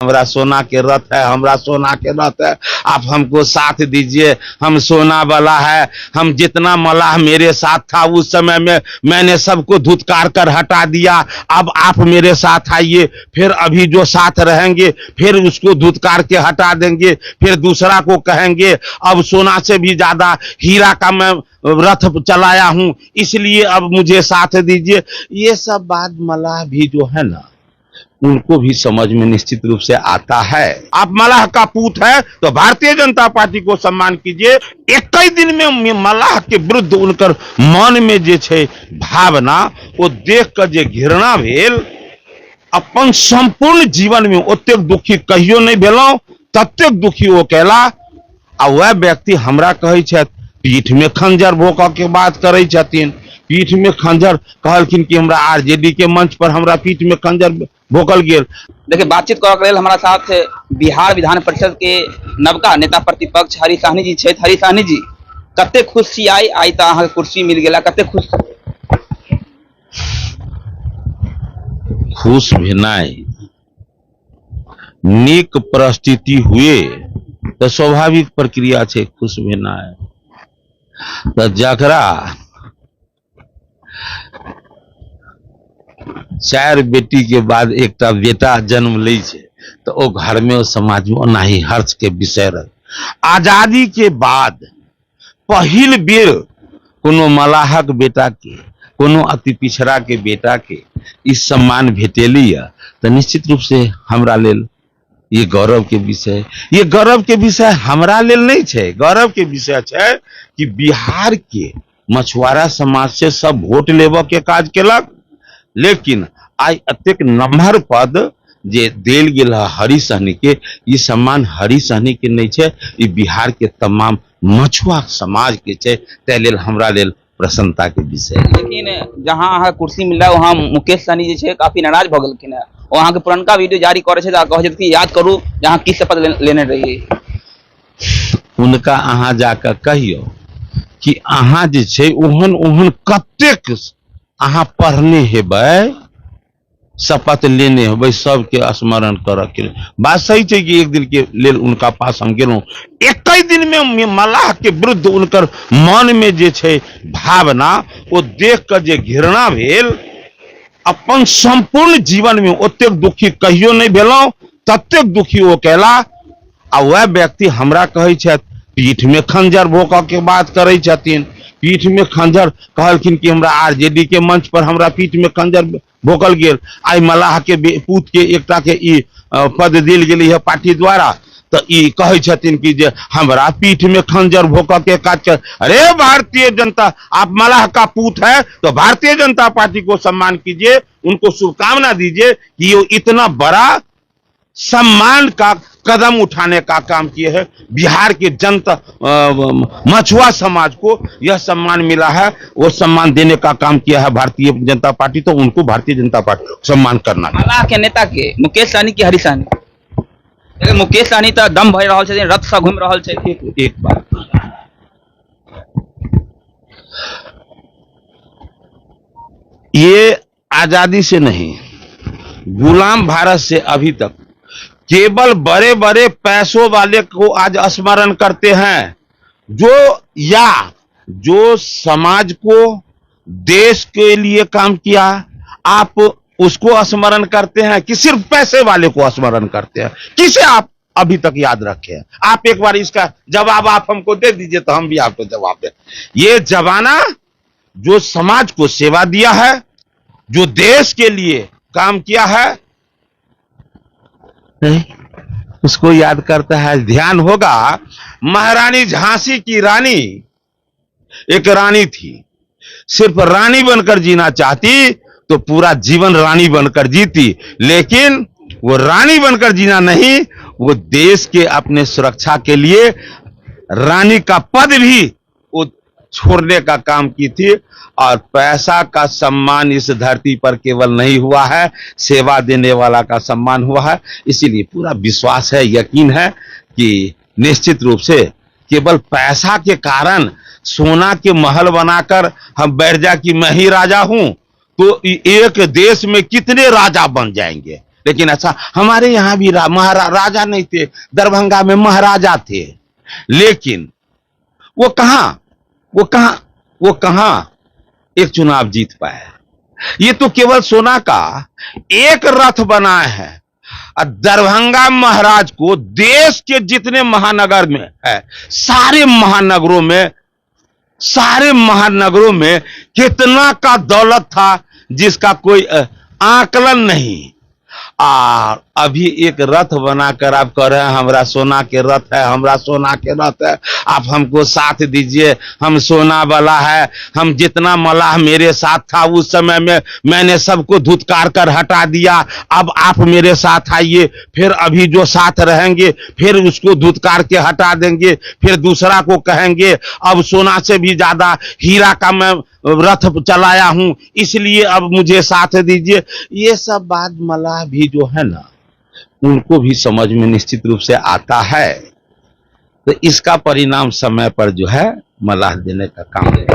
हमरा सोना के रथ है, हमरा सोना के रथ है, आप हमको साथ दीजिए, हम सोना वाला है। हम जितना मलाह मेरे साथ था उस समय में मैंने सबको धुतकार कर हटा दिया, अब आप मेरे साथ आइए, फिर अभी जो साथ रहेंगे फिर उसको धुतकार के हटा देंगे, फिर दूसरा को कहेंगे अब सोना से भी ज्यादा हीरा का मैं रथ चलाया हूं, इसलिए अब मुझे साथ दीजिए। ये सब बात मलाह भी जो है ना उनको भी समझ में निश्चित रूप से आता है। आप मलाह का पूत है तो भारतीय जनता पार्टी को सम्मान कीजिए। एक ही दिन में मलाह के विरुद्ध उनकर मन में जे छे भावना वो देख कर जे घृणा भेल, अपन संपूर्ण जीवन में ओतेक दुखी कहियो नहीं भेलौं, ततेक दुखी वो कैला। आ वह व्यक्ति हमरा कहे छथि पीठ में खंजर भोंक के बात करे छथिन, पीठ में खंजर कहलखिन कि हमरा आरजेडी के मंच पर हमरा पीठ में खंजर भोकल गेल। देखिए, बातचीत करके लेल हमारा साथ बिहार विधान परिषद के नवका नेता प्रतिपक्ष हरि साहनी जी छथि। हरि साहनी जी, कते खुश छी आई त अहाँ कुर्सी मिल गेला, कते खुश? खुश भेनाइ नीक परिस्थिति हुए तो स्वाभाविक प्रक्रिया छे खुश भेनाइ। तो जकरा 4 बेटी के बाद एकटा बेटा जन्म ले छे तो ओ घर में समाज में ओनाही हर्ष के विषय रहे। आजादी के बाद पहिल बेर कोनो मलाहक बेटा के, कोनो अति पिछड़ा के बेटा के इस सम्मान भेटेली है तो निश्चित रूप से हमरा लेल ये गौरव के विषय। ये गौरव के विषय हमरा लेल नहीं छे, गौरव के विषय छे कि बिहार के मछुआरा समाज से सब वोट लेबो के काज केलक, लेकिन आई अतेक नम्हर पद जे देल गेल हरि सहनी के, ये सम्मान हरि सहनी के नहीं छे, ये बिहार के तमाम मछुआ समाज के छे, तै लेल हमरा लेल प्रसन्नता के विषय। लेकिन जहां अहाँ कुर्सी मिला वहां मुकेश सहनी जी छे काफी नाराज भ गेलखिन है। वहां के पुरनका वीडियो जारी करे छे त कहे छे कि याद करू जहां की शपथ लेने रहिए। उनका अहाँ जाकर कहियो कि अहाँ जे छे ओहन ओहन कतेक अहाँ पढ़ने हेबै, शपथ लेने हेबै, सबके स्मरण करऽ के बात सही छे कि एक दिन के लेल उनका पास हम गेलौं, एक ही दिन में मलाह के विरुद्ध उनकर मन में जे छे भावना वो देख कर जे घृणा भेल, अपन संपूर्ण जीवन में ओतेक दुखी कहियो नहीं भेलौं, ततेक दुखी वो कैला। आ वह व्यक्ति हमरा कहे छथि पीठ में खंजर भोंक के बात करे छथिन, पीठ में खंजर कहलखिन कि हमरा आरजेडी के मंच पर हमरा पीठ में खंजर भोकल गेल। आई मलाह के पूत के एकटा के ई पद दिल गेली है पार्टी द्वारा, तो ई कहे छथिन कि जे हमरा पीठ में खंजर भोक के काज कर। अरे भारतीय जनता, आप मलाह का पूत है तो भारतीय जनता पार्टी को सम्मान कीजिए, उनको शुभकामना दीजिए कि ये इतना बड़ा सम्मान का कदम उठाने का काम किए है। बिहार के जनता मछुआ समाज को यह सम्मान मिला है, वो सम्मान देने का काम किया है भारतीय जनता पार्टी, तो उनको भारतीय जनता पार्टी सम्मान करना। मलाह के नेता के मुकेश सहनी की हरि सहनी, लेकिन मुकेश सहनी तो दम भर रहल छथिन, रथ से घूम रहल छथिन। एक बात, ये आजादी से नहीं, गुलाम भारत से अभी तक केवल बड़े बड़े पैसों वाले को आज स्मरण करते हैं, जो समाज को देश के लिए काम किया, आप उसको स्मरण करते हैं कि सिर्फ पैसे वाले को स्मरण करते हैं? किसे आप अभी तक याद रखे हैं? आप एक बार इसका जवाब आप हमको दे दीजिए तो हम भी आपको जवाब दें। ये जमाना जो समाज को सेवा दिया है, जो देश के लिए काम किया है, नहीं उसको याद करता है। ध्यान होगा, महारानी झांसी की रानी एक रानी थी, सिर्फ रानी बनकर जीना चाहती तो पूरा जीवन रानी बनकर जीती, लेकिन वो रानी बनकर जीना नहीं, वो देश के अपने सुरक्षा के लिए रानी का पद भी वो छोड़ने का काम की थी। और पैसा का सम्मान इस धरती पर केवल नहीं हुआ है, सेवा देने वाला का सम्मान हुआ है। इसीलिए पूरा विश्वास है, यकीन है कि निश्चित रूप से केवल पैसा के कारण सोना के महल बनाकर हम बैठ जा कि मैं ही राजा हूं, तो एक देश में कितने राजा बन जाएंगे। लेकिन अच्छा, हमारे यहाँ भी राजा नहीं थे, दरभंगा में महाराजा थे, लेकिन वो कहां एक चुनाव जीत पाए। ये तो केवल सोना का एक रथ बना है। और दरभंगा महाराज को देश के जितने महानगर में है, सारे महानगरों में कितना का दौलत था जिसका कोई आकलन नहीं। और अभी एक रथ बनाकर आप कह रहे हैं हमरा सोना के रथ है, हमरा सोना के रथ है, आप हमको साथ दीजिए, हम सोना वाला है। हम जितना मलाह मेरे साथ था उस समय में मैंने सबको धुतकार कर हटा दिया, अब आप मेरे साथ आइए, फिर अभी जो साथ रहेंगे फिर उसको धुतकार के हटा देंगे, फिर दूसरा को कहेंगे अब सोना से भी ज्यादा हीरा का मैं रथ चलाया हूं, इसलिए अब मुझे साथ दीजिए। ये सब बात मलाह भी जो है ना, उनको भी समझ में निश्चित रूप से आता है। तो इसका परिणाम समय पर जो है मलाह देने का काम है।